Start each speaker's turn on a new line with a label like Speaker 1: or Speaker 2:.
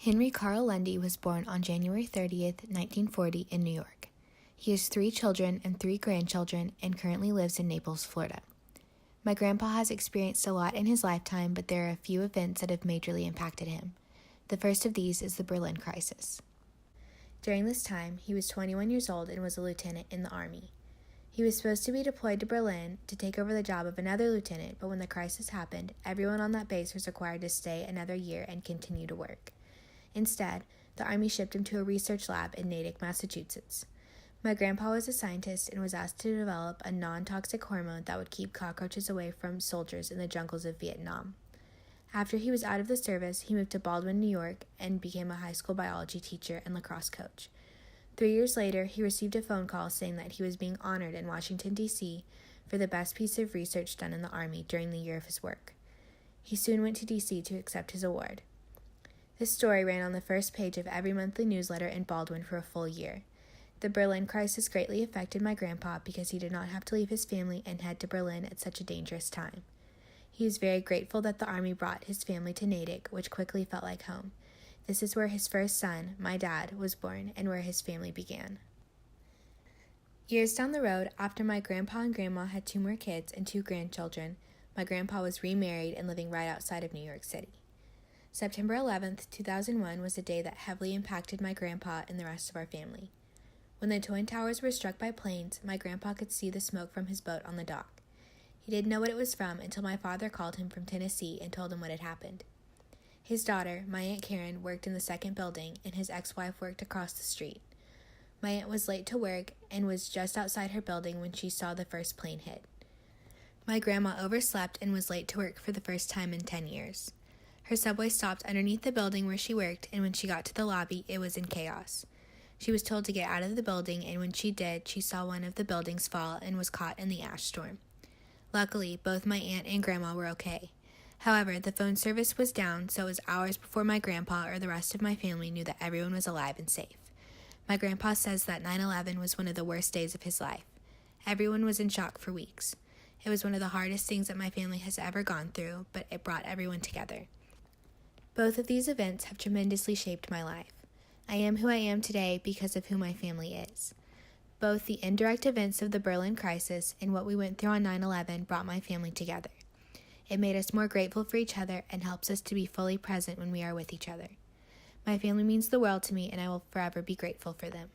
Speaker 1: Henry Carl Lunde was born on January 30th, 1940 in New York. He has 3 children and 3 grandchildren and currently lives in Naples, Florida. My grandpa has experienced a lot in his lifetime, but there are a few events that have majorly impacted him. The first of these is the Berlin crisis. During this time, he was 21 years old and was a lieutenant in the Army. He was supposed to be deployed to Berlin to take over the job of another lieutenant, but when the crisis happened, everyone on that base was required to stay another year and continue to work. Instead, the Army shipped him to a research lab in Natick, Massachusetts. My grandpa was a scientist and was asked to develop a non-toxic hormone that would keep cockroaches away from soldiers in the jungles of Vietnam. After he was out of the service, he moved to Baldwin, New York, and became a high school biology teacher and lacrosse coach. 3 years later, he received a phone call saying that he was being honored in Washington, D.C. for the best piece of research done in the Army during the year of his work. He soon went to D.C. to accept his award. This story ran on the first page of every monthly newsletter in Baldwin for a full year. The Berlin crisis greatly affected my grandpa because he did not have to leave his family and head to Berlin at such a dangerous time. He was very grateful that the Army brought his family to Natick, which quickly felt like home. This is where his first son, my dad, was born and where his family began. Years down the road, after my grandpa and grandma had 2 more kids and 2 grandchildren, my grandpa was remarried and living right outside of New York City. September 11th, 2001 was a day that heavily impacted my grandpa and the rest of our family. When the Twin Towers were struck by planes, my grandpa could see the smoke from his boat on the dock. He didn't know what it was from until my father called him from Tennessee and told him what had happened. His daughter, my Aunt Karen, worked in the second building, and his ex-wife worked across the street. My aunt was late to work and was just outside her building when she saw the first plane hit. My grandma overslept and was late to work for the first time in 10 years. Her subway stopped underneath the building where she worked, and when she got to the lobby, it was in chaos. She was told to get out of the building, and when she did, she saw one of the buildings fall and was caught in the ash storm. Luckily, both my aunt and grandma were okay. However, the phone service was down, so it was hours before my grandpa or the rest of my family knew that everyone was alive and safe. My grandpa says that 9/11 was one of the worst days of his life. Everyone was in shock for weeks. It was one of the hardest things that my family has ever gone through, but it brought everyone together. Both of these events have tremendously shaped my life. I am who I am today because of who my family is. Both the indirect events of the Berlin crisis and what we went through on 9/11 brought my family together. It made us more grateful for each other and helps us to be fully present when we are with each other. My family means the world to me, and I will forever be grateful for them.